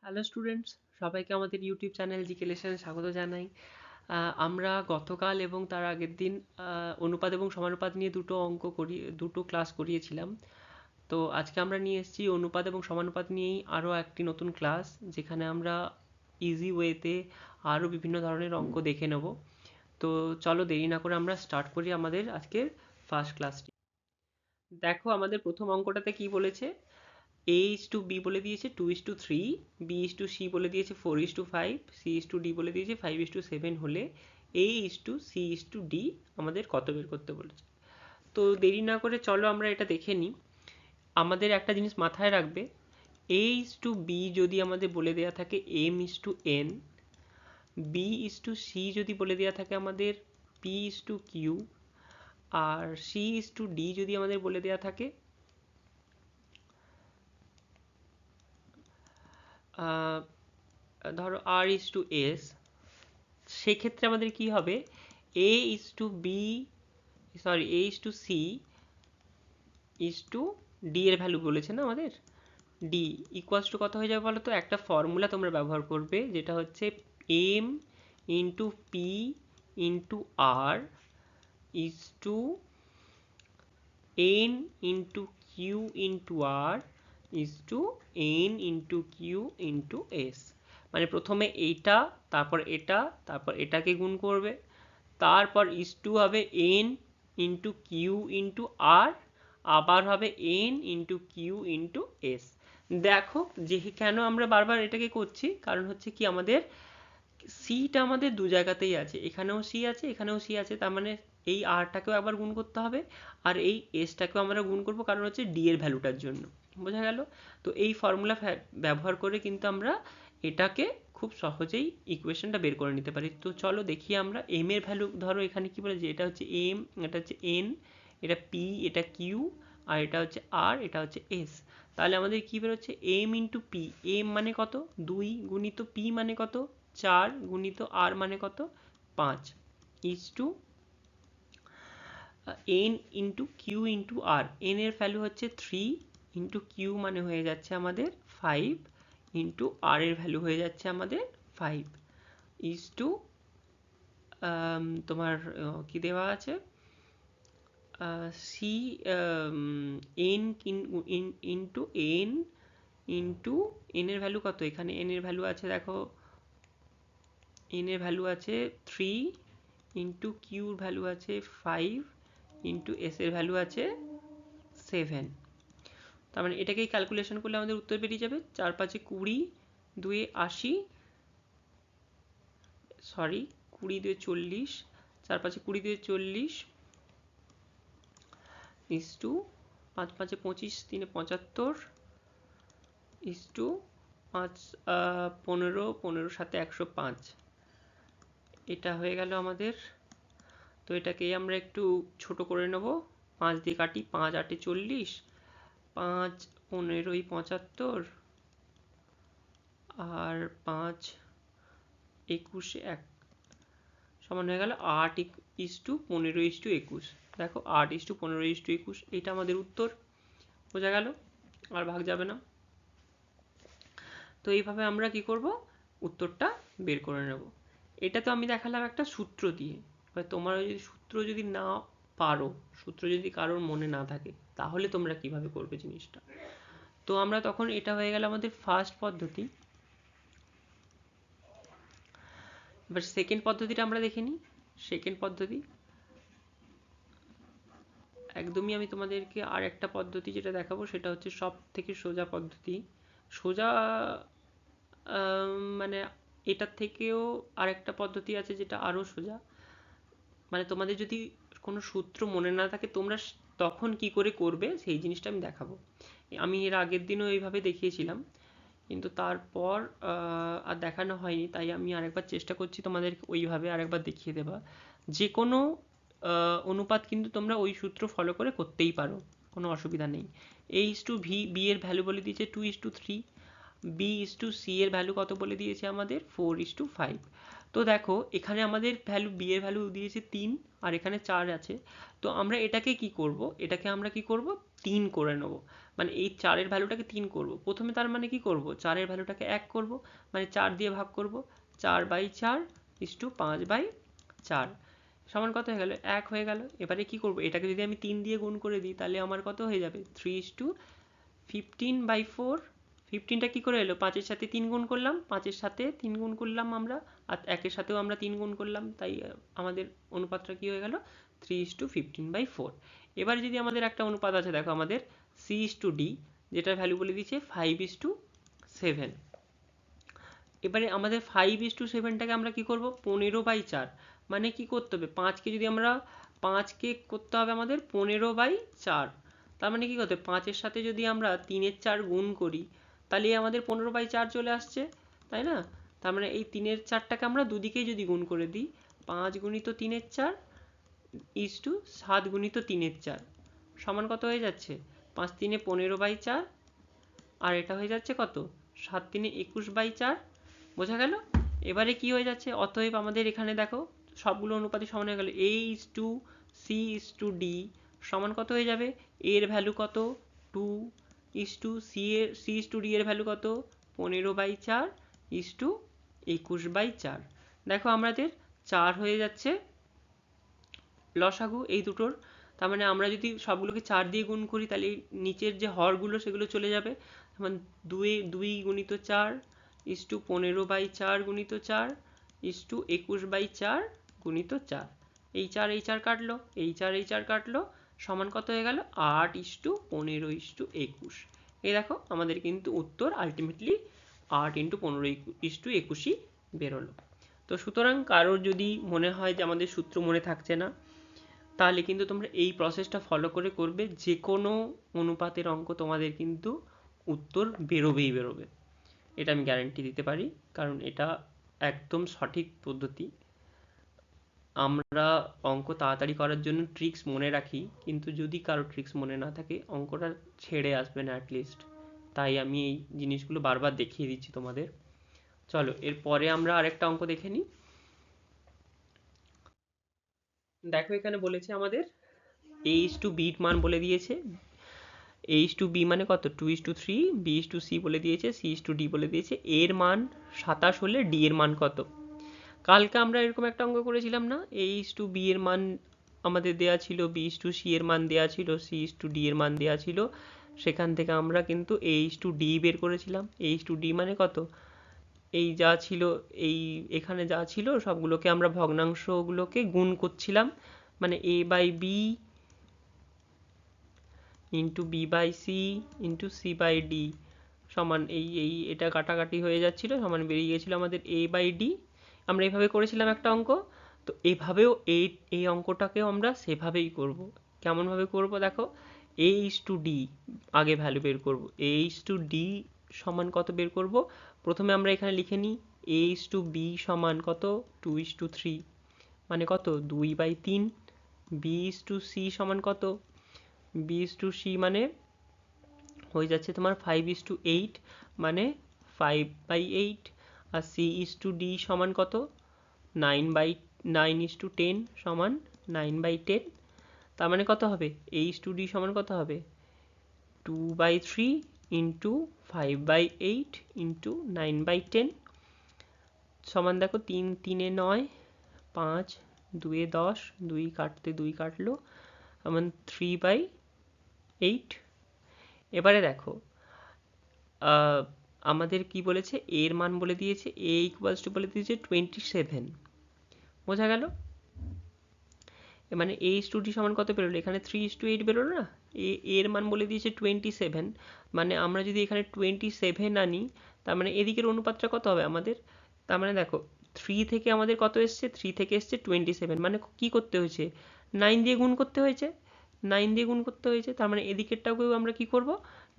Hello students, সবাইকে আমাদের YouTube channel GK লেসনে স্বাগত জানাই। আমরা গতকাল এবং তার আগের দিন অনুপাত এবং সমানুপাত নিয়ে দুটো ক্লাস করিয়েছিলাম। তো আজকে আমরা নিয়ে এসেছি অনুপাত এবং সমানুপাত নিয়েই আরও একটি নতুন ক্লাস, যেখানে আমরা ইজি ওয়েতে আরও বিভিন্ন ধরনের অঙ্ক দেখে নেব। তো চলো দেরি না করে আমরা স্টার্ট করি আমাদের আজকের ফার্স্ট ক্লাসটি। দেখো আমাদের প্রথম অঙ্কটাতে কি বলেছে, a:b বলে দিয়েছে 2:3, b:c বলে দিয়েছে 4:5, c:d বলে দিয়েছে 5:7 হলে a:c:d আমাদের কত বের করতে বলেছে। তো দেরি না করে চলো আমরা এটা দেখে নিই। আমাদের একটা জিনিস মাথায় রাখবে, a:b যদি আমাদের বলে দেওয়া থাকে m:n, b:c যদি বলে দেওয়া থাকে আমাদের p:q, আর c:d যদি আমাদের বলে দেওয়া থাকে ধরো r:s, সেক্ষেত্রে আমাদের কি হবে, a:c d এর ভ্যালু বলেছে না আমাদের, d ইকুয়ালস টু কত হয়ে যাবে বলো তো। একটা ফর্মুলা তোমরা ব্যবহার করবে, যেটা হচ্ছে m into P into R is to n into Q into R is to n into Q into S. মানে প্রথমে এইটা, তারপর এটা, তারপর এটাকে গুণ করবে, তারপর ইজ টু হবে n into Q into R, আবার হবে n into Q into S. দেখো যে কেন আমরা বারবার এটাকে করছি, কারণ হচ্ছে কি আমাদের সিটা আমাদের দু জায়গাতেই আছে, এখানেও সি আছে এখানেও সি আছে, তার মানে এই আরটাকেও একবার গুণ করতে হবে আর এই এসটাকেও আমরা গুণ করব, কারণ হচ্ছে ডি এর ভ্যালুটার জন্য। বোঝা গেল? তো এই ফর্মুলা ব্যবহার করে কিন্তু আমরা এটাকে খুব সহজেই ইকুয়েশনটা বের করে নিতে পারি। তো চলো দেখি আমরা এম এর ভ্যালু, ধরো এখানে কি বলে যে এটা হচ্ছে এম, এটা হচ্ছে এন, এটা পি, এটা কিউ, আর এটা হচ্ছে আর, এটা হচ্ছে এস। তাহলে আমাদের কি বেরোচ্ছে, এম ইন্টু পি, এম মানে কত 2 গুণিত পি মানে কত 4 গুণিত আর মানে কত 5 is to N into Q into R. N এর ভ্যালু হচ্ছে 3 ইন্টু কিউ মানে হয়ে যাচ্ছে আমাদের 5 ইন্টু আর এর ভ্যালু হয়ে যাচ্ছে আমাদের 5 ইজ টু তোমার কি দেওয়া আছে, C N into N into N এর ভ্যালু কত, এখানে এন এর ভ্যালু আছে দেখো, এন এর ভ্যালু আছে 3 ইন্টু কিউর ভ্যালু আছে 5 ইন্টু এস এর ভ্যালু আছে 7। তার মানে এটাকেই ক্যালকুলেশন করলে আমাদের উত্তর বেরিয়ে যাবে 4 5 20, 2 80, sorry 20 2 40, 4 5 20 2 40 is to 5 5 25, 3 75 is to 5 15, 15 সাথে 105। এটা হয়ে গেল আমাদের। তো এটাকে আমরা একটু ছোট করে নেব, 5 দিয়ে কাটি, 5 8 40, 5 15 75, আর 5 21 1 সমান হয়ে গেল 8 ইজ টু 15 ইজ টু 21। দেখো 8 ইজ টু 15 ইজ টু 21, এটা আমাদের উত্তর। বোঝা গেল? আর ভাগ যাবে না। তো এইভাবে আমরা কি করব, উত্তরটা বের করে নেব। এটা তো আমি দেখালাম একটা সূত্র দিয়ে। এবার তোমরা যদি সূত্র যদি না পারো, সূত্র যদি কারোর মনে না থাকে, তাহলে তোমরা কিভাবে করবে জিনিসটা। তো আমরা তখন, এটা হয়ে গেল আমাদের ফার্স্ট পদ্ধতি। এবার সেকেন্ড পদ্ধতিটা আমরা দেখে নিই। সেকেন্ড পদ্ধতি একদমই আমি তোমাদেরকে আর একটা পদ্ধতি যেটা দেখাবো, সেটা হচ্ছে সব থেকে সোজা পদ্ধতি। সোজা মানে এটার থেকেও আরেকটা পদ্ধতি আছে যেটা আরও সোজা। মানে তোমাদের যদি কোনো সূত্র মনে না থাকে, তোমরা তখন কি করে করবে সেই জিনিসটা আমি দেখাবো। আমি এর আগের দিনও এইভাবে দেখিয়েছিলাম, কিন্তু তারপর আর দেখানো হয়নি, তাই আমি আরেকবার চেষ্টা করছি তোমাদেরকে ওইভাবে আরেকবার দেখিয়ে দেবা। যে কোনো অনুপাত কিন্তু তোমরা ওই সূত্র ফলো করে করতেই পারো, কোনো অসুবিধা নেই। a is to V, B এর ভ্যালু বলে দিয়েছে 2:3, বি ইজ টু সি এর ভ্যালু কত বলে দিয়েছে আমাদের 4:5। তো দেখো এখানে আমাদের ভ্যালু, বি এর ভ্যালু দিয়েছে 3 আর এখানে 4 আছে। তো আমরা এটাকে কি করব, এটাকে আমরা কি করব 3 করে নেব। মানে এই 4-এর ভ্যালুটাকে 3 করব। প্রথমে তার মানে কি করব, 4-এর ভ্যালুটাকে 1 করব, মানে 4 দিয়ে ভাগ করব, 4/4 = 5/4 সমান কত হয়ে গেল, 1 হয়ে গেল। এবারে কি করব, এটাকে যদি আমি 3 দিয়ে গুণ করে দিই তাহলে আমার কত হয়ে যাবে, 3:15/4। 15টা কি করে এলো, 5-এর সাথে 3 গুণ করলাম, 5-এর সাথে 3 গুণ করলাম আমরা, আর 1-এর সাথেও আমরা 3 গুণ করলাম, তাই আমাদের অনুপাতটা কি হয়ে গেল, 3:15/4। এবারে যদি আমাদের একটা অনুপাত আছে, দেখো আমাদের C/D, যেটার ভ্যালু বলে দিয়েছে 5:7। এবারে আমাদের 5:7টাকে আমরা কি করব, 15/4, মানে কি করতে হবে, 5কে যদি আমরা 5কে করতে হবে আমাদের 15/4, তার মানে কি করতে হবে, 5-এর সাথে যদি আমরা 3-এর 4 গুণ করি তাহলে আমাদের 15/4 চলে আসছে, তাই না? তার মানে এই 3-এর 4টাকে আমরা দুদিকেই যদি গুণ করে দিই, 5 × 3-এর 4 = 7 × 3-এর 4 সমান কত হয়ে যাচ্ছে, 5×3 = 15/4, আর এটা হয়ে যাচ্ছে কত, 7×3 = 21/4। বোঝা গেল? এবারে কি হয়ে যাচ্ছে, অতএব আমাদের এখানে দেখো সবগুলো অনুপাতে সমান হয়ে গেল, A/C/D সমান কত হয়ে যাবে, এর ভ্যালু কত 2, C/D এর ভ্যালু কত 15/4 = 21/4। দেখো আমাদের 4 হয়ে যাচ্ছে লসাগু এই দুটোর। তার মানে আমরা যদি সবগুলোকে 4 দিয়ে গুণ করি তাহলে নিচের যে হরগুলো সেগুলো চলে যাবে, যেমন 2 × 4 = 15/4 × 4 = 21/4 × 4। এই 4 এই 4 কাটলো, এই 4 এই 4 কাটলো, সমান কত হয়ে গেল, 8:15:21। এই দেখো আমাদের কিন্তু উত্তর আলটিমেটলি 8:15:21ই বেরোলো। তো সুতরাং কারোর যদি মনে হয় যে আমাদের সূত্র মনে থাকছে না, তাহলে কিন্তু তোমরা এই প্রসেসটা ফলো করে করবে, যে কোনো অনুপাতের অঙ্ক তোমাদের কিন্তু উত্তর বেরোবেই বেরোবে, এটা আমি গ্যারান্টি দিতে পারি, কারণ এটা একদম সঠিক পদ্ধতি। আমরা অঙ্ক তাড়াতাড়ি করার জন্য ট্রিক্স মনে রাখি, কিন্তু যদি কারো ট্রিক্স মনে না থাকে অঙ্কটা ছেড়ে আসবে না অ্যাটলিস্ট, তাই আমি এই জিনিসগুলো বারবার দেখিয়ে দিচ্ছি তোমাদের। চলো এরপরে আমরা আরেকটা অঙ্ক দেখে নিই। দেখো এখানে বলেছে আমাদের A/B মান বলে দিয়েছে, A/B মানে কত 2:3, B/C বলে দিয়েছে, C/D বলে দিয়েছে, এর মান 27 হলে D এর মান কত। কালকে আমরা এরকম একটা অঙ্ক করেছিলাম না, A/B এর মান আমাদের দেয়া ছিল, B/C এর মান দেয়া ছিল, C/D এর মান দেয়া ছিল, সেখান থেকে আমরা কিন্তু A/D বের করেছিলাম। A/D মানে কত, এই যা ছিল, এই এখানে যা ছিল সবগুলোকে আমরা ভগ্নাংশগুলোকে গুণ করছিলাম, মানে A/B × B/C × C/D সমান এই এটা কাটাকাটি হয়ে যাচ্ছিল, সমান বেরিয়ে গেছিল আমাদের A/D। আমরা এইভাবে করেছিলাম একটা অঙ্ক, তো এইভাবেও এই অঙ্কটাকেও আমরা সেভাবেই করব। কেমনভাবে করব দেখো, A/D আগে ভ্যালু বের করব, A/D সমান কত বের করব, প্রথমে আমরা এখানে লিখে নিই A/B সমান কত 2:3, মানে কত 2/3। B/C সমান কত, B/C মানে হয়ে যাচ্ছে তোমার 5:8, মানে 5/8, আর C/D সমান কত 9/10 সমান 9/10। তার মানে কত হবে, H/D সমান কত হবে 2/3 × 5/8 × 9/10 সমান দেখো 3×3 = 9, 5, 2 × 10, 2 কাটতে 2 কাটলো, সমান 3/8। এবারে দেখো আমাদের কি বলেছে, এর মান বলে দিয়েছে, A = বলে দিয়েছে 27। বোঝা গেল, মানে H/D সমান কত বেরোলো, এখানে 3:8 বেরোলো না, এর মান বলে দিয়েছে 27, মানে আমরা যদি এখানে 27 আনি, তার মানে এদিকের অনুপাতটা কত হবে আমাদের, তার মানে দেখো 3 থেকে আমাদের কত এসছে, 3 থেকে এসছে 27, মানে কি করতে হয়েছে, 9 দিয়ে গুণ করতে হয়েছে, 9 দিয়ে গুণ করতে হয়েছে, তার মানে এদিকেরটাকেও আমরা কি করব,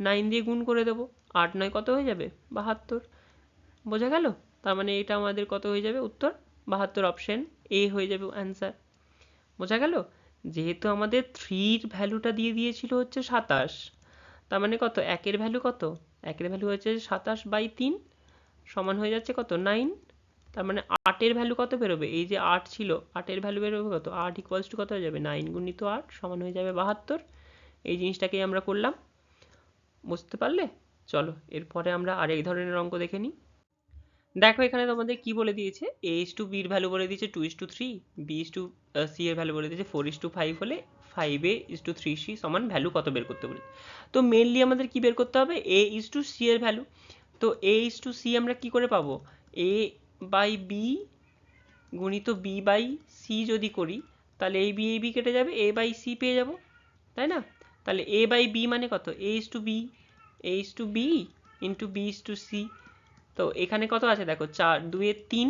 9 দিয়ে গুণ করে দেবো, 8 9 কত হয়ে যাবে 72। বোঝা গেল, তার মানে এটা আমাদের কত হয়ে যাবে উত্তর 72, অপশন এ হয়ে যাবে অ্যান্সার। বোঝা গেল, যেহেতু আমাদের 3-র ভ্যালুটা দিয়ে দিয়েছিল হচ্ছে 27, তার মানে কত, একের ভ্যালু কত, একের ভ্যালু হচ্ছে 27/3 সমান হয়ে যাচ্ছে কত 9, তার মানে 8-এর ভ্যালু কত বেরোবে, এই যে 8 ছিল 8-এর ভ্যালু বেরোবে কত, 8 = কত হয়ে যাবে 9 × 8 সমান হয়ে যাবে 72। এই জিনিসটাকেই আমরা করলাম। বুঝতে পারলে? চলো এরপরে আমরা আরেক ধরনের অঙ্ক দেখে নিই। দেখো এখানে তোমাদের কি বলে দিয়েছে, a is to b এর ভ্যালু বলে দিয়েছে 2:3, b is to c এর ভ্যালু বলে দিয়েছে 4:5 হলে 5a is to 3c সমান ভ্যালু কত বের করতে বলে। তো মেনলি আমাদের কি বের করতে হবে, a is to c এর ভ্যালু। তো a is to c আমরা কি করে পাবো, a বাই b গুণিত b বাই c যদি করি তাহলে এই b কেটে যাবে, a বাই c পেয়ে যাব, তাই না? তাহলে a বাই b মানে কত, a is to b, a is to b into b is to c। তো এখানে কত আছে দেখো, 4 2 এর 3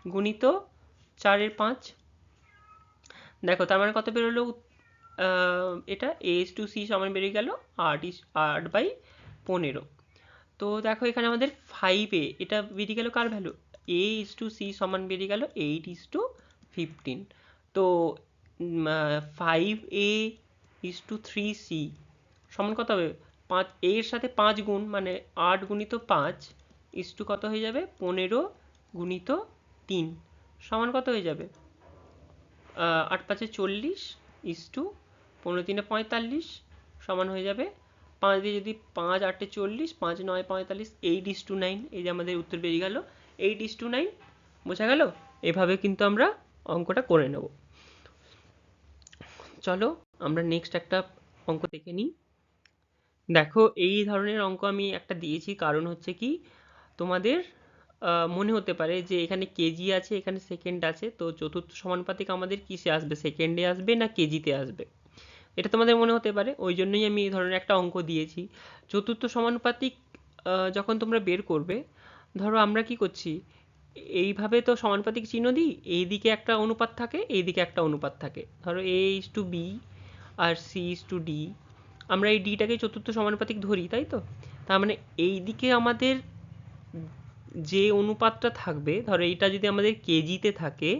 গুণিত 4 এর 5। দেখো তার মানে কত বেরোলো, এটা a is to c সমান বেরিয়ে গেল 8/15। তো দেখো এখানে আমাদের 5a এটা বেরিয়ে গেল কার value, a is to c সমান বেরিয়ে গেল 8:15। তো 5a is to 3c সমান কত হবে, 5 a এর সাথে 5 গুণ মানে 8 গুণিত 5 is to কত হয়ে যাবে 15 গুণিত 3 সমান কত হয়ে যাবে, 8 5 40 is to 15 3 45 সমান হয়ে যাবে 5 দিয়ে যদি 5 8 40 5 9 45 8:9। এই যে আমাদের উত্তর বেরিয়ে গেল 8:9। বোঝা গেল? এভাবে কিন্তু আমরা অঙ্কটা করে নেব। চলো আমরা নেক্সট একটা অঙ্ক দেখে নিই। দেখো এই ধরনের অঙ্ক আমি একটা দিয়েছি, কারণ হচ্ছে কি তোমাদের মনে হতে পারে যে এখানে কেজি আছে এখানে সেকেন্ড আছে, তো চতুর্থ সমানুপাতিক আমাদের কিসে আসবে, সেকেন্ডে আসবে না কেজিতে আসবে, এটা তোমাদের মনে হতে পারে। ওই জন্যই আমি এই ধরনের একটা অঙ্ক দিয়েছি। চতুর্থ সমানুপাতিক যখন তোমরা বের করবে, ধরো আমরা কি করছি, এইভাবে তো সমানুপাতিক চিহ্ন দিই, এইদিকে একটা অনুপাত থাকে এইদিকে একটা অনুপাত থাকে, ধরো a is to b R c is to d। আমরা এই ডিটাকে চতুর্থ সমানুপাতিক ধরি, তাই তো? তার মানে এই দিকে আমাদের যে অনুপাতটা থাকবে, ধরো এইটা যদি আমাদের কেজিতে থাকে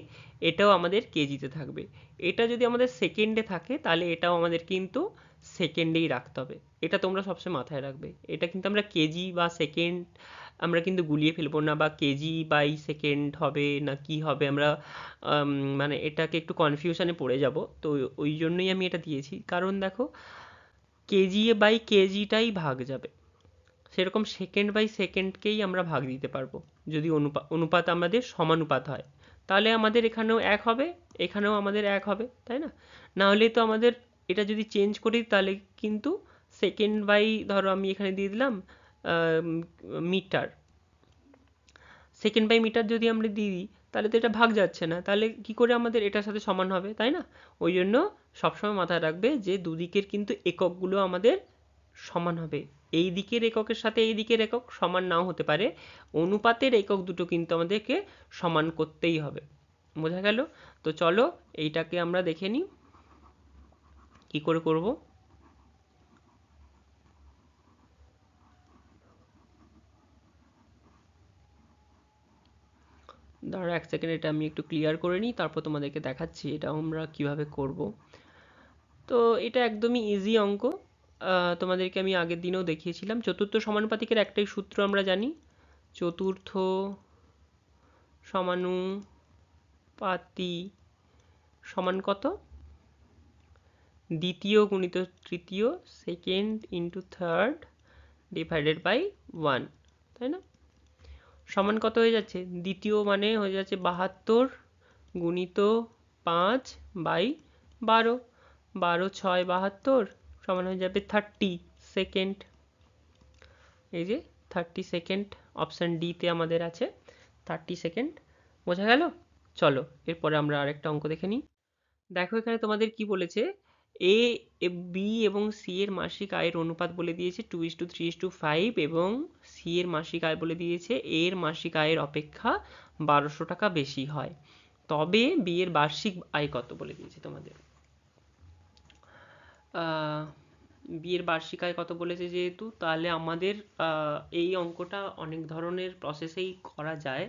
এটাও আমাদের কেজিতে থাকবে, এটা যদি আমাদের সেকেন্ডে থাকে তাহলে এটাও আমাদের কিন্তু সেকেন্ডেই রাখতে হবে। এটা তোমরা সবসময় মাথায় রাখবে, এটা কিন্তু আমরা কেজি বা সেকেন্ড আমরা কিন্তু গুলিয়ে ফেলবো না, বা কেজি বাই সেকেন্ড হবে না কি হবে আমরা মানে এটাকে একটু কনফিউশনে পড়ে যাব। তো ওই জন্যই আমি এটা দিয়েছি, কারণ দেখো কেজি বাই কেজিটাই ভাগ যাবে, সেরকম সেকেন্ড বাই সেকেন্ডকেই আমরা ভাগ দিতে পারবো যদি অনুপাত আমাদের সমানুপাত হয়, তাহলে আমাদের এখানেও এক হবে এখানেও আমাদের এক হবে, তাই না? না হলে তো আমাদের এটা যদি চেঞ্জ করি তাহলে কিন্তু সেকেন্ড বাই, ধরো আমি এখানে দিয়ে দিলাম মিটার, সেকেন্ড বাই মিটার যদি আমরা দিয়ে দিই তাহলে তো এটা ভাগ যাচ্ছে না, তাহলে কি করে আমাদের এটার সাথে সমান হবে, তাই না? ওই জন্য সবসময় মাথায় রাখবে যে দুদিকের কিন্তু এককগুলো আমাদের সমান হবে। এই দিকের এককের সাথে এই দিকের একক সমান নাও হতে পারে, অনুপাতের একক দুটো কিন্তু আমাদেরকে সমান করতেই হবে। বোঝা গেল? তো চলো এইটাকে আমরা দেখে নিই কি করে করব। ধরো 1 সেকেন্ড এটা আমি একটু ক্লিয়ার করে নিই, তারপর তোমাদেরকে দেখাচ্ছি এটা আমরা কিভাবে করব। তো এটা একদমই ইজি অঙ্ক, তোমাদেরকে আমি আগের দিনেও দেখিয়েছিলাম। চতুর্থ সমানুপাতিকের একটাই সূত্র আমরা জানি, চতুর্থ সমানুপাতিক সমান কত, দ্বিতীয় গুণিত তৃতীয়, second into third divided by 1, তাই না? সমান কত হয়ে যাচ্ছে, দ্বিতীয় মানে হয়ে যাচ্ছে 72 গুণিত 5/12, 12 6 72 সমান হয়ে যাবে 30 সেকেন্ড। এই যে 30 সেকেন্ড অপশান ডিতে আমাদের আছে 30 সেকেন্ড। বোঝা গেল? চলো এরপরে আমরা আরেকটা অঙ্ক দেখে নিই। দেখো এখানে তোমাদের কি বলেছে, এ বি এবং সি এর মাসিক আয়ের অনুপাত বলে দিয়েছে 2:3:5 এবং সি এর মাসিক আয় বলে দিয়েছে এ এর মাসিক আয়ের অপেক্ষা 1200 টাকা বেশি হয়, তবে বি এর বার্ষিক আয় কত বলে দিয়েছে তোমাদের। বি এর বার্ষিক আয় কত বলেছে যেহেতু, তাহলে আমাদের এই অঙ্কটা অনেক ধরনের প্রসেসেই করা যায়,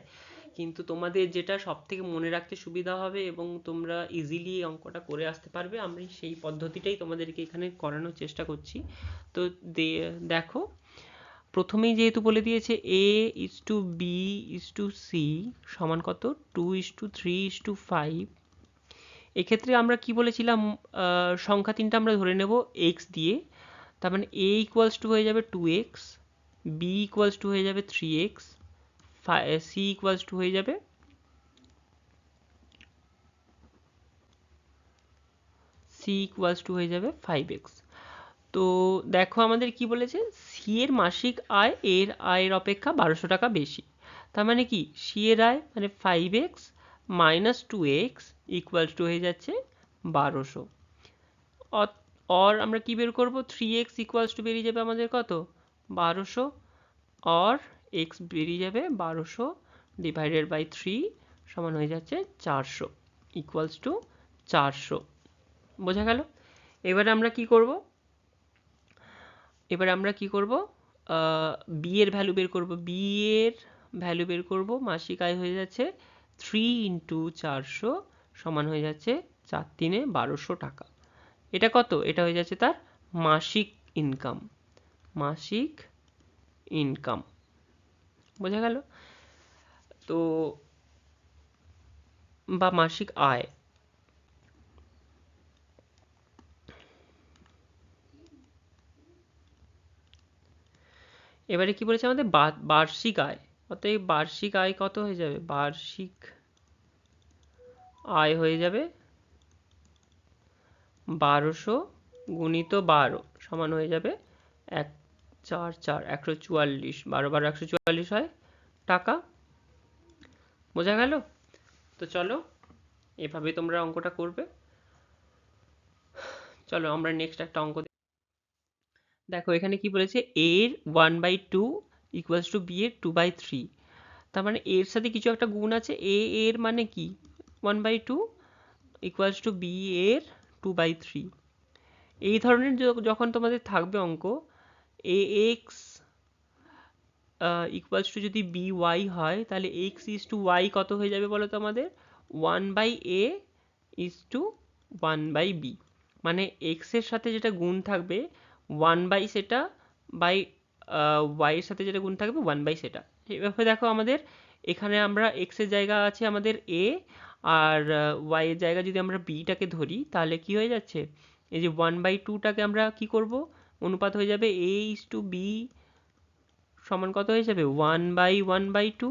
কিন্তু তোমাদের যেটা সব থেকে মনে রাখতে সুবিধা হবে এবং তোমরা ইজিলি এই অঙ্কটা করে আসতে পারবে, আমি সেই পদ্ধতিটাই তোমাদেরকে এখানে করানোর চেষ্টা করছি। তো দেখো প্রথমেই যেহেতু বলে দিয়েছে a is to b is to c সমান কত 2:3:5, এক্ষেত্রে আমরা কি বলেছিলাম, সংখ্যা তিনটা আমরা ধরে নেব x দিয়ে, তার মানে a ইকুয়ালস টু হয়ে যাবে 2x, b ইকুয়ালস টু হয়ে যাবে 3x, c ইকুয়ালস টু হয়ে যাবে হয়ে যাবে 5x। তো দেখো আমাদের কি বলেছে, সি এর মাসিক আয় এর আয়ের অপেক্ষা 1200 টাকা বেশি। তার মানে কি, সি এর আয় মানে 5x minus 2x equals to হয়ে যাচ্ছে 1200। অর আমরা কি বের করব, 3x ইকুয়ালস টু বেরিয়ে যাবে আমাদের কত, 1200, অর x বেরিয়ে যাবে 1200 ডিভাইডেড বাই 3 সমান হয়ে যাচ্ছে 400 ইকুয়ালস টু 400। বোঝা গেল? এবারে আমরা কি করব, বি এর ভ্যালু বের করব। বি এর ভ্যালু বের করব, মাসিক আয় হয়ে যাচ্ছে 3 ইন্টু 400 সমান হয়ে যাচ্ছে 4 3 1200 টাকা। এটা কত, এটা হয়ে যাচ্ছে তার মাসিক ইনকাম, মাসিক ইনকাম। বোঝা গেল? তো বা মাসিক আয়। এবারে কি বলেছে আমাদের, বার্ষিক আয়। অতএব বার্ষিক আয় কত হয়ে যাবে, বার্ষিক আয় হয়ে যাবে 1200 গুণিত 12 সমান হয়ে যাবে 144 12 12 144 হয় টাকা। বোঝা গেল? তো চলো এভাবে তোমরা অঙ্কটা করবে। চলো আমরা নেক্সট একটা অঙ্ক দেখো। এখানে কি বলেছে, a এর 1/2 ইকুয়ালস টু b এর 2/3। তার মানে এর সাথে কিছু একটা গুণ আছে, a এর মানে কি 1/2 ইকুয়ালস টু b এর 2/3। এই ধরনের যখন তোমাদের থাকবে অঙ্ক, ax ইকুয়ালস টু যদি by হয়, তাহলে x ইজ টু y কত হয়ে যাবে বলো তো আমাদের, 1/a ইজ টু 1/b। মানে x এর সাথে যেটা গুণ থাকবে 1/, সেটা বাই y এর সাথে যেটা গুণ থাকবে 1/, সেটা। এভাবে দেখো আমাদের এখানে আমরা x এর জায়গা আছে আমাদের a, আর y এর জায়গা যদি আমরা b টাকে ধরি, তাহলে কি হয়ে যাচ্ছে, এই যে 1/2টাকে আমরা কি করব, অনুপাত হয়ে যাবে a ইজ টু b সমান কত হয়ে যাবে 1/1/2।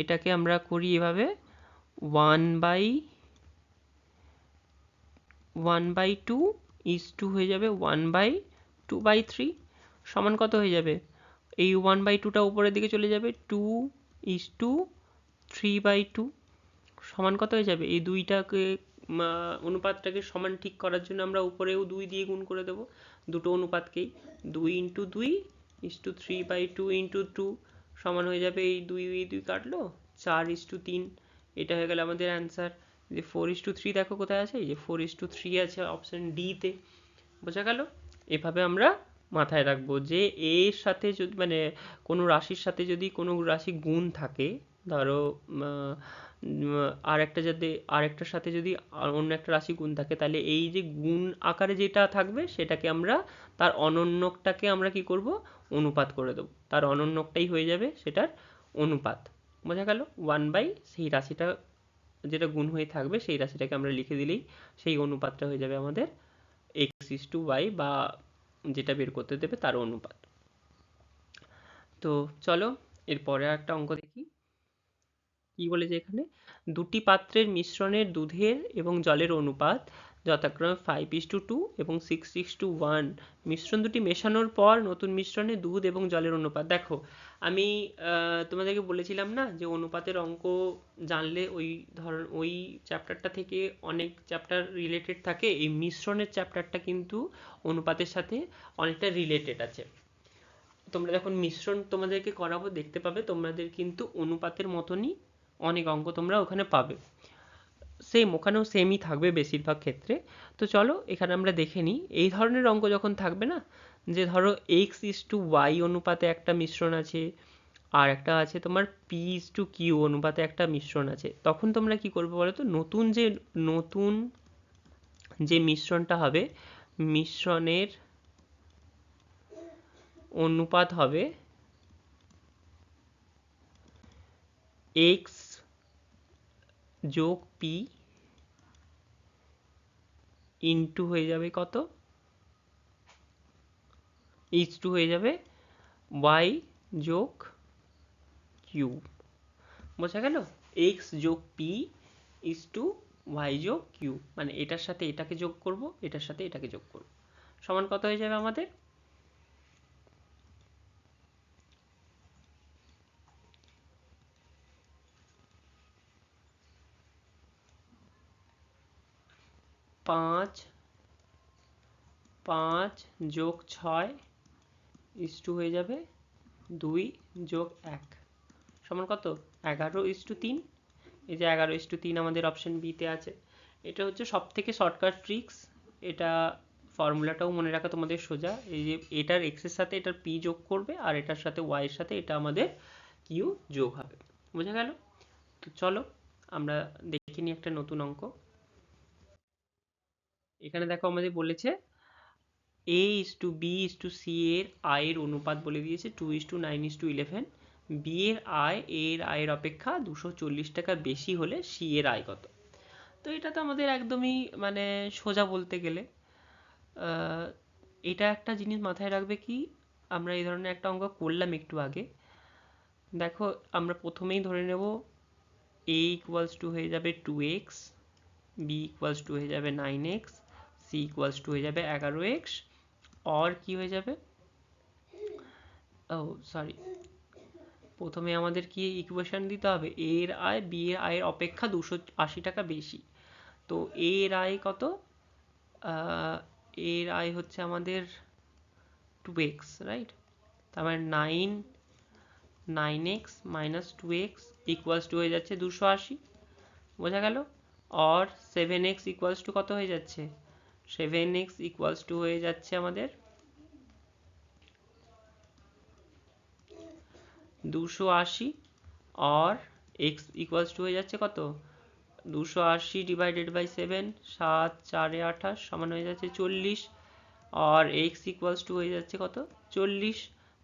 এটাকে আমরা করি এভাবে, 1/1/2 ইজ টু হয়ে যাবে 1/2/3 সমান কত হয়ে যাবে, এই 1/2টা উপরের দিকে চলে যাবে, 2 ইজ টু 3/2 সমান কত হয়ে যাবে, এই দুইটাকে অনুপাতটাকে সমান ঠিক করার জন্য আমরা উপরেও 2 দিয়ে গুণ করে দেবো দুটো অনুপাতকেই। 2 ইন্টু 2 ইজ টু 3/2 ইন্টু 2 সমান হয়ে যাবে, এই 2 কাটলো 4:3। এটা হয়ে গেল আমাদের অ্যান্সার। যে 4:3 দেখো কোথায় আছে, এই যে 4:3 আছে অপশন ডি তে। বোঝা গেল? এভাবে আমরা মাথায় রাখবো যে এর সাথে যদি মানে কোনো রাশির সাথে যদি কোনো রাশি গুণ থাকে, ধরো আরেকটার সাথে যদি অন্য একটা রাশি গুণ থাকে, তাহলে এই যে গুণ আকারে যেটা থাকবে সেটাকে আমরা তার অনন্যকটাকে আমরা কি করব, অনুপাত করে দেবো। তার অনন্যকটাই হয়ে যাবে সেটার অনুপাত। বোঝা গেল? 1/, সেই রাশিটা যেটা গুণ হয়ে থাকবে সেই রাশিটাকে আমরা লিখে দিলেই সেই অনুপাতটা হয়ে যাবে আমাদের x:y, বা যেটা বের করতে দেবে তার অনুপাত। তো চলো এরপরে একটা অঙ্ক দেখি। কি বলেছে এখানে, দুটি পাত্রের মিশ্রণের দুধের এবং জলের অনুপাত যথাক্রমে 5:2 এবং 6:1। মিশ্রণ দুটি মেশানোর পর নতুন মিশ্রণে দুধ এবং জলের অনুপাত। দেখো আমি তোমাদেরকে বলেছিলাম না যে অনুপাতের অঙ্ক জানলে ওই চ্যাপ্টারটা থেকে অনেক চ্যাপ্টার রিলেটেড থাকে, এই মিশ্রণের চ্যাপ্টারটা কিন্তু অনুপাতের সাথে অনেকটা রিলেটেড আছে। তোমরা যখন মিশ্রণ তোমাদেরকে করাবো দেখতে পাবে তোমাদের কিন্তু অনুপাতের মতনই অনেক অঙ্ক তোমরা ওখানে পাবে, সেম ওখানেও সেমই থাকবে বেশিরভাগ ক্ষেত্রে। তো চলো এখানে আমরা দেখে নিই, এই ধরনের অঙ্ক যখন থাকবে না, যে ধরো x:y অনুপাতে একটা মিশ্রণ আছে, আর একটা আছে তোমার p:q অনুপাতে একটা মিশ্রণ আছে, তখন তোমরা কি করবে বলো তো, নতুন যে মিশ্রণটা হবে, মিশ্রণের অনুপাত হবে x যোগ p ইনটু হয়ে যাবে কত, ইজ টু হয়ে যাবে ওয়াই যোগ কিউ। বোঝা গেল? এক্স যোগ পি ইজ টু ওয়াই যোগ কিউ, মানে এটার সাথে এটাকে যোগ করব, এটার সাথে এটাকে যোগ করব, সমান কত হয়ে যাবে আমাদের? 5 যোগ 6 ইজ টু হয়ে যাবে 2 যোগ 1 সমান কত? 11:3। এই যে 11:3 আমাদের অপশন বিতে আছে। এটা হচ্ছে সব থেকে শর্টকাট ট্রিক্স। এটা ফর্মুলাটাও মনে রাখা তোমাদের সোজা। এই যে এটার এক্সের সাথে এটার পি যোগ করবে, আর এটার সাথে ওয়াই এর সাথে এটা আমাদের কিউ যোগ হবে। বোঝা গেল? তো চলো আমরা দেখে নিই একটা নতুন অঙ্ক। এখানে দেখো আমাদের বলেছে a is to b is to c এর আয়ের অনুপাত বলে দিয়েছে 2:9:11। b এর আয় a এর আয়ের অপেক্ষা 240 টাকা বেশি হলে c এর আয় কত? তো এটা তো আমাদের একদমই মানে সোজা বলতে গেলে। এটা একটা জিনিস মাথায় রাখবে কি, আমরা এই ধরনের একটা অঙ্ক করলাম একটু আগে। দেখো আমরা প্রথমেই ধরে নেব a ইকুয়ালস টু হয়ে যাবে 2x, b ইকুয়ালস টু হয়ে যাবে 9x, c ইকুয়ালস টু হয়ে যাবে 11x, और কি হয়ে যাবে, ও সরি, প্রথমে আমাদের কি ইকুয়েশন দিতে হবে, a এর আয় b এর আয়ের অপেক্ষা 280 টাকা বেশি। তো a এর আয় কত? এর আয় হচ্ছে আমাদের 2x, রাইট? তার মানে 9x minus 2x equals to হয়ে যাচ্ছে 280। বোঝা গেল? और 7x ইকুয়ালস টু কত হয়ে যাচ্ছে? 7x ইকুয়ালস টু হয়ে যাচ্ছে আমাদের 280, और x ইকুয়ালস টু হয়ে যাচ্ছে কত? 280 ডিভাইডেড বাই 7, 7 4 28 সমান হয়ে যাচ্ছে 40, और x ইকুয়ালস টু হয়ে যাচ্ছে কত? 40।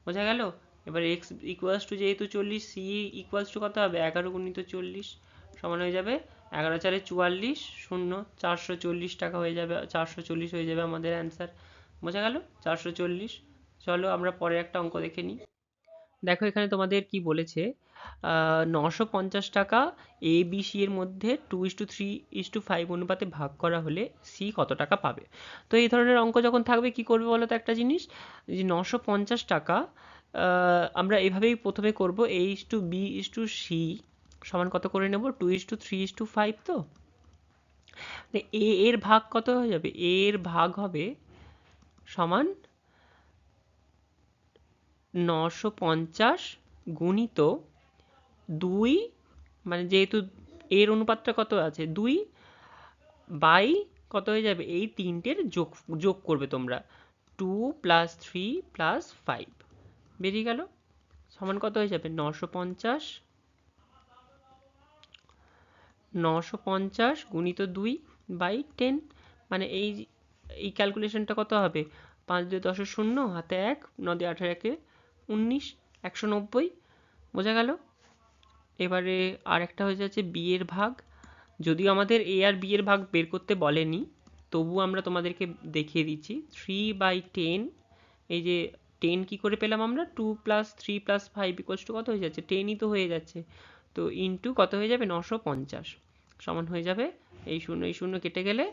বোঝা গেল? এবার x ইকুয়ালস টু যেহেতু 40, c ইকুয়ালস টু কত হবে? 11 গুণিত 40 সমান হয়ে যাবে 11 4 44, 0 440 টাকা হয়ে যাবে, 440 হয়ে যাবে আমাদের অ্যান্সার। বোঝা গেল? 440। চলো আমরা পরের একটা অঙ্ক দেখে নিই। দেখো এখানে তোমাদের কি বলেছে, 950 টাকা এ বি সি এর মধ্যে 2:3:5 অনুপাতে ভাগ করা হলে সি কত টাকা পাবে। তো এই ধরনের অঙ্ক যখন থাকবে কি করবে বলো তো একটা জিনিস, যে 950 টাকা আমরা এভাবেই প্রথমে করব, A is to B is to C সমান কত করে নেব, 2:3:5। তো এ এর ভাগ কত হয়ে যাবে, এ এর ভাগ হবে সমান 950 গুণিত 2, মানে যেহেতু এর অনুপাতটা কত আছে 2, বাই কত হয়ে যাবে, এই তিনটের যোগ যোগ করবে তোমরা, 2 প্লাস 3 প্লাস 5 বেরিয়ে গেল, সমান কত হয়ে যাবে 950 গুণিত 2 বাই 10। মানে এই ক্যালকুলেশনটা কত হবে, 5 2 10 0, হাতে 1, 9 2 18 1 19, 190। বোঝা গেল? এবারে আর একটা হয়ে যাচ্ছে বি এর ভাগ। যদিও আমাদের এ আর বি এর ভাগ বের করতে বলেনি, তবু আমরা তোমাদেরকে দেখিয়ে দিচ্ছি। 3/10, এই যে 10 কি করে পেলাম আমরা, 2 প্লাস 3 প্লাস 5 ইকুয়ালস টু কত হয়ে যাচ্ছে, 10ই তো হয়ে যাচ্ছে। তো ইন্টু কত হয়ে যাবে, 950 সমান হয়ে যাবে, এই শূন্য এই শূন্য কেটে গেলে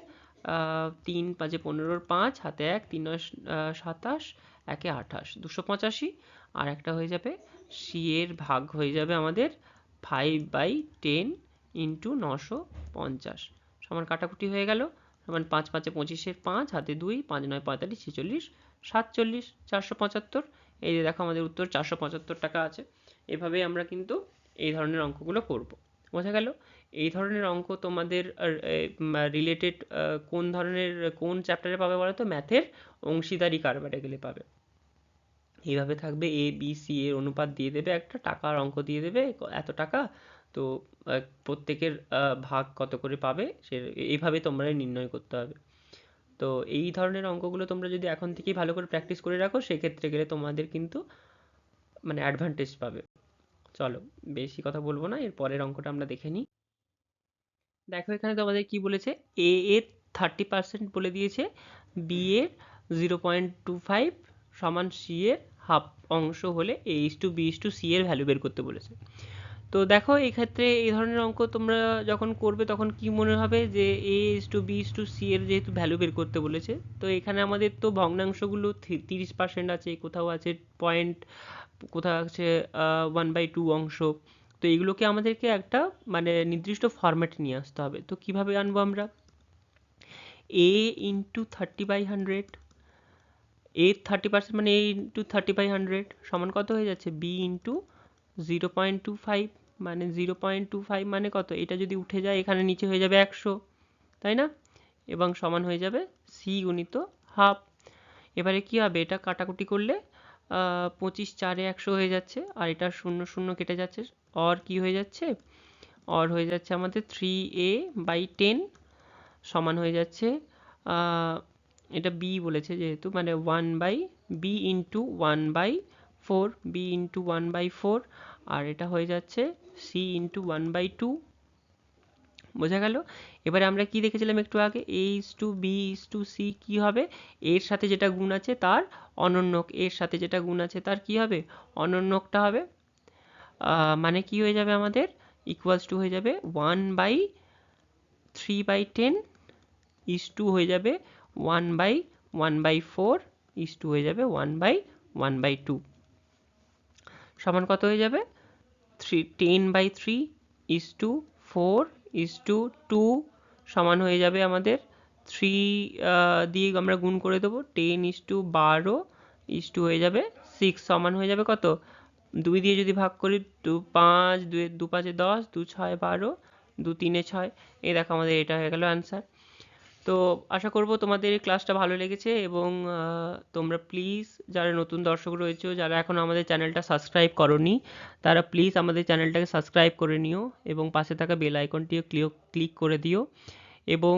3 5 15, 5 হাতে 1, 3 9 27, 1 28, 285। আর একটা হয়ে যাবে সি এর ভাগ হয়ে যাবে আমাদের 5/10 ইন্টু 950 সমান কাটাকুটি হয়ে গেল, সমান 5 5 25, 5 হাতে 2, 5 9 45, 46 47, 475। এই যে দেখো আমাদের উত্তর 475 টাকা আছে। এভাবেই আমরা কিন্তু এই ধরনের অঙ্কগুলো করব। বোঝা গেল? এই ধরনের অঙ্ক তোমাদের রিলেটেড কোন ধরনের কোন চ্যাপ্টারে পাবে বলো তো, ম্যাথের অংশীদারি কারবারে গেলে পাবে। এইভাবে থাকবে এ বি সি এর অনুপাত দিয়ে দেবে, একটা টাকার অঙ্ক দিয়ে দেবে এত টাকা, তো প্রত্যেকের ভাগ কত করে পাবে সে এইভাবে তোমরা নির্ণয় করতে হবে। তো এই ধরনের অঙ্কগুলো তোমরা যদি এখন থেকেই ভালো করে প্র্যাকটিস করে রাখো, সেক্ষেত্রে গেলে তোমাদের কিন্তু মানে অ্যাডভান্টেজ পাবে। চলো বেশি কথা বলবো না, এর পরের অঙ্কটা আমরা দেখে নিই। দেখো এখানে তোমাদের কি বলেছে, এ এর 30% বলে দিয়েছে বি এর 0.25 সমান সি এর হাফ অংশ হলে a:b:c এর ভ্যালু বের করতে বলেছে। তো দেখো এই ক্ষেত্রে এই ধরনের অঙ্ক তোমরা যখন করবে তখন কি মনে হবে যে a:b:c এর যেহেতু ভ্যালু বের করতে বলেছে, তো এখানে আমাদের তো ভগ্নাংশগুলো 30% আছে, কোথাও আছে পয়েন্ট, কোথাও আছে 1/2 অংশ। তো এগুলোকে আমাদেরকে একটা মানে নির্দিষ্ট ফরম্যাটে নিয়ে আসতে হবে। তো কিভাবে আনবো আমরা? a ইন্টু 30/100, a 30% মানে a ইন্টু 30/100 সমান কত হয়ে যাচ্ছে? b ইন্টু 0.25 মানে 0.25 মানে কত? এটা যদি উঠে যায় এখানে নিচে হয়ে যাবে 100, তাই না? এবং সমান হয়ে যাবে c গুণিত হাফ। এবারে কি হবে? এটা কাটাকুটি করলে 25 4 100 হয়ে যাচ্ছে, আর এটা 0 0 কেটে যাচ্ছে, অর কি হয়ে যাচ্ছে? অর হয়ে যাচ্ছে আমাদের 3a/10 সমান হয়ে যাচ্ছে এটা b বলেছে যেহেতু, মানে 1/b ইন্টু 1/4, b ইন্টু 1/4, আর এটা হয়ে যাচ্ছে c ইন্টু 1/2। বোঝা গেল? এবারে আমরা কি দেখেছিলাম একটু আগে? a:b:c কি হবে? এর সাথে যেটা গুণ আছে তার অনন্যক, এর সাথে যেটা গুণ আছে তার কি হবে? অনন্যকটা হবে। মানে কি হয়ে যাবে আমাদের? ইকুয়ালস টু হয়ে যাবে 1/3/10 ইস টু হয়ে যাবে 1/1/4 ইস টু হয়ে যাবে 1/1/2 সমান কত হয়ে যাবে? 10/3 ইস টু 4 ইস টু 2 সমান হয়ে যাবে আমাদের 3 দিয়ে আমরা গুণ করে দেবো, 10 ইস টু 12 ইস টু হয়ে যাবে 6 সমান হয়ে যাবে কত? 2 দিয়ে যদি ভাগ করি 2 5, 2 5 10, 2 6 12, 2 3 6, এই দেখো আমাদের এটা হয়ে গেল অ্যান্সার। তো আশা করব তোমাদের এই ক্লাসটা ভালো লেগেছে, এবং তোমরা প্লিজ যারা নতুন দর্শক রয়েছে, যারা এখনও আমাদের চ্যানেলটা সাবস্ক্রাইব করোনি, তারা প্লিজ আমাদের চ্যানেলটাকে সাবস্ক্রাইব করে নিও এবং পাশে থাকা বেল আইকনটিও ক্লিক করে দিও, এবং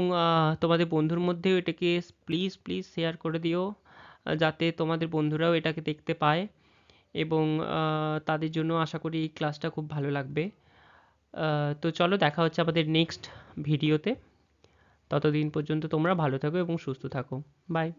তোমাদের বন্ধুর মধ্যেও এটাকে প্লিজ প্লিজ শেয়ার করে দিও, যাতে তোমাদের বন্ধুরাও এটাকে দেখতে পায়, এবং তাদের জন্য আশা করি এই ক্লাসটা খুব ভালো লাগবে। তো চলো, দেখা হচ্ছে আমাদের নেক্সট ভিডিওতে। ততদিন পর্যন্ত তোমরা ভালো থাকো এবং সুস্থ থাকো। বাই।